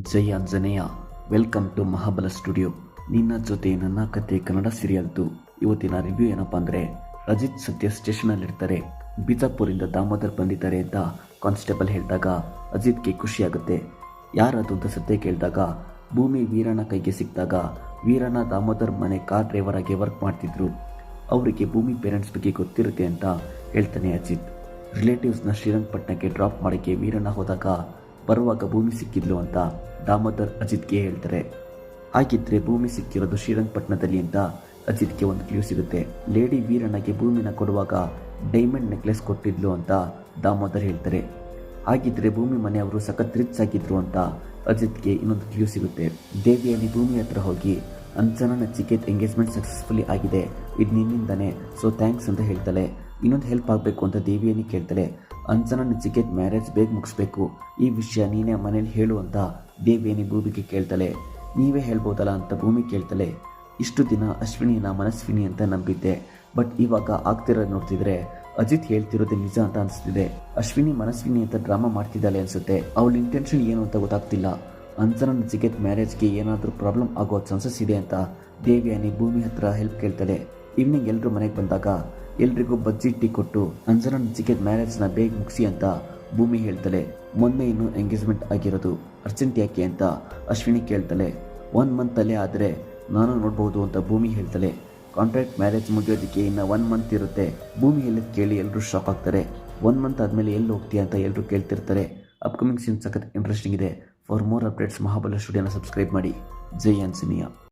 Jai Anjaneya. Welcome to Mahabala studio. ನಿನ್ನ ಜೊತೆ ನನ್ನ ಕತೆ ಕನ್ನಡ ಸೀರಿಯಲ್ದು ಇವತ್ತಿನ ರಿವ್ಯೂ ಏನಪ್ಪಾ ಅಂದರೆ, ಅಜಿತ್ ಸದ್ಯ ಸ್ಟೇಷನಲ್ಲಿರ್ತಾರೆ. ಬಿಜಾಪುರಿಂದ ದಾಮೋದರ್ ಬಂದಿದ್ದಾರೆ ಅಂತ ಕಾನ್ಸ್ಟೇಬಲ್ ಹೇಳಿದಾಗ ಅಜಿತ್ಗೆ ಖುಷಿಯಾಗುತ್ತೆ. ಯಾರದು ಅಂತ ಸದ್ಯ ಕೇಳಿದಾಗ ಭೂಮಿ ವೀರಣ್ಣ ಕೈಗೆ ಸಿಕ್ಕಿದಾಗ ವೀರಣ್ಣ ದಾಮೋದರ್ ಮನೆ ಕಾರ್ ಡ್ರೈವರ್ ಆಗಿ ವರ್ಕ್ ಮಾಡ್ತಿದ್ರು. ಅವರಿಗೆ ಭೂಮಿ ಪೇರೆಂಟ್ಸ್ ಬಗ್ಗೆ ಗೊತ್ತಿರುತ್ತೆ ಅಂತ ಹೇಳ್ತಾನೆ ಅಜಿತ್. ರಿಲೇಟಿವ್ಸ್ನ ಶ್ರೀರಂಗಪಟ್ಟಣಕ್ಕೆ ಡ್ರಾಪ್ ಮಾಡೋಕ್ಕೆ ವೀರಣ್ಣ ಹೋದಾಗ ಬರುವಾಗ ಭೂಮಿ ಸಿಕ್ಕಿದ್ಲು ಅಂತ ದಾಮೋದರ್ ಅಜಿತ್ಗೆ ಹೇಳ್ತಾರೆ. ಹಾಗಿದ್ರೆ ಭೂಮಿ ಸಿಕ್ಕಿರೋದು ಶ್ರೀರಂಗಪಟ್ಟಣದಲ್ಲಿ ಅಂತ ಅಜಿತ್ಗೆ ಒಂದು ಕ್ಲೂ ಸಿಗುತ್ತೆ. ಲೇಡಿ ವೀರಣ್ಣಗೆ ಭೂಮಿನ ಕೊಡುವಾಗ ಡೈಮಂಡ್ ನೆಕ್ಲೆಸ್ ಕೊಟ್ಟಿದ್ಲು ಅಂತ ದಾಮೋದರ್ ಹೇಳ್ತಾರೆ. ಹಾಗಿದ್ರೆ ಭೂಮಿ ಮನೆಯವರು ಸಖತ್ ರಿಚ್ ಆಗಿದ್ರು ಅಂತ ಅಜಿತ್ಗೆ ಇನ್ನೊಂದು ಕ್ಲೂ ಸಿಗುತ್ತೆ. ದೇವಿಯಲ್ಲಿ ಭೂಮಿ ಹತ್ರ ಹೋಗಿ ಅಂಜನಾ ನಚಿಕೇತ್ ಎಂಗೇಜ್ಮೆಂಟ್ ಸಕ್ಸಸ್ಫುಲಿ ಆಗಿದೆ, ಇದು ನಿನ್ನಿಂದಾನೆ, ಸೊ ಥ್ಯಾಂಕ್ಸ್ ಅಂತ ಹೇಳ್ತಾಳೆ. ಇನ್ನೊಂದು ಹೆಲ್ಪ್ ಆಗಬೇಕು ಅಂತ ದೇವಿಯನಿ ಕೇಳ್ತಾಳೆ. ಅಂಜನಾ ನಚಿಕೇತ್ ಮ್ಯಾರೇಜ್ ಬೇಗ ಮುಗಿಸ್ಬೇಕು, ಈ ವಿಷಯ ನೀನೇ ಮನೇಲಿ ಹೇಳು ಅಂತ ದೇವಿಯನಿ ಭೂಮಿಗೆ ಕೇಳ್ತಾಳೆ. ನೀವೇ ಹೇಳ್ಬೋದಲ್ಲ ಅಂತ ಭೂಮಿ ಕೇಳ್ತಾಳೆ. ಇಷ್ಟು ದಿನ ಅಶ್ವಿನಿನ ಮನಸ್ವಿನಿ ಅಂತ ನಂಬಿದ್ದೆ, ಬಟ್ ಇವಾಗ ಆಗ್ತಿರೋದು ನೋಡ್ತಿದ್ರೆ ಅಜಿತ್ ಹೇಳ್ತಿರೋದು ನಿಜ ಅಂತ ಅನಿಸ್ತಿದೆ. ಅಶ್ವಿನಿ ಮನಸ್ವಿನಿ ಅಂತ ಡ್ರಾಮಾ ಮಾಡ್ತಿದ್ದಾಳೆ ಅನ್ಸುತ್ತೆ. ಅವಳ ಇಂಟೆನ್ಷನ್ ಏನು ಅಂತ ಗೊತ್ತಾಗ್ತಿಲ್ಲ. ಅಂಜನಾ ನಚಿಕೇತ್ ಮ್ಯಾರೇಜ್ಗೆ ಏನಾದರೂ ಪ್ರಾಬ್ಲಮ್ ಆಗೋ ಚಾನ್ಸಸ್ ಇದೆ ಅಂತ ದೇವಿಯಾನಿ ಭೂಮಿ ಹತ್ರ ಹೆಲ್ಪ್ ಕೇಳ್ತಾಳೆ. ಈವ್ನಿಂಗ್ ಎಲ್ಲರೂ ಮನೆಗೆ ಬಂದಾಗ ಎಲ್ರಿಗೂ ಬಜ್ಜಿ ಟೀ ಕೊಟ್ಟು ಅಂಜನಾ ನಚಿಕೇತ್ ಮ್ಯಾರೇಜ್ನ ಬೇಗ ಮುಗಿಸಿ ಅಂತ ಭೂಮಿ ಹೇಳ್ತಾಳೆ. ಮೊನ್ನೆ ಇನ್ನೂ ಎಂಗೇಜ್ಮೆಂಟ್ ಆಗಿರೋದು, ಅರ್ಜೆಂಟ್ ಯಾಕೆ ಅಂತ ಅಶ್ವಿನಿ ಕೇಳ್ತಾಳೆ. 1 ಮಂತಲ್ಲೇ ಆದರೆ ನಾನು ನೋಡ್ಬೋದು ಅಂತ ಭೂಮಿ ಹೇಳ್ತಾಳೆ. ಕಾಂಟ್ರಾಕ್ಟ್ ಮ್ಯಾರೇಜ್ ಮುಗಿಯೋದಕ್ಕೆ ಇನ್ನು 1 ಮಂತ್ ಇರುತ್ತೆ. ಭೂಮಿ ಹೇಳಿದ್ ಕೇಳಿ ಎಲ್ಲರೂ ಶಾಕ್ ಆಗ್ತಾರೆ. 1 ಮಂತ್ ಆದಮೇಲೆ ಎಲ್ಲಿ ಹೋಗ್ತೀಯ ಅಂತ ಎಲ್ಲರೂ ಕೇಳ್ತಿರ್ತಾರೆ. ಅಪ್ಕಮಿಂಗ್ ಸೀನ್ ಸಖತ್ ಇಂಟ್ರೆಸ್ಟಿಂಗ್ ಇದೆ. ಫಾರ್ ಮೋರ್ ಅಪ್ಡೇಟ್ಸ್ ಮಹಾಬಲ ಸ್ಟುಡಿಯೋನ ಸಬ್ಸ್ಕ್ರೈಬ್ ಮಾಡಿ. ಜೈ ಆಂಜನೇಯ.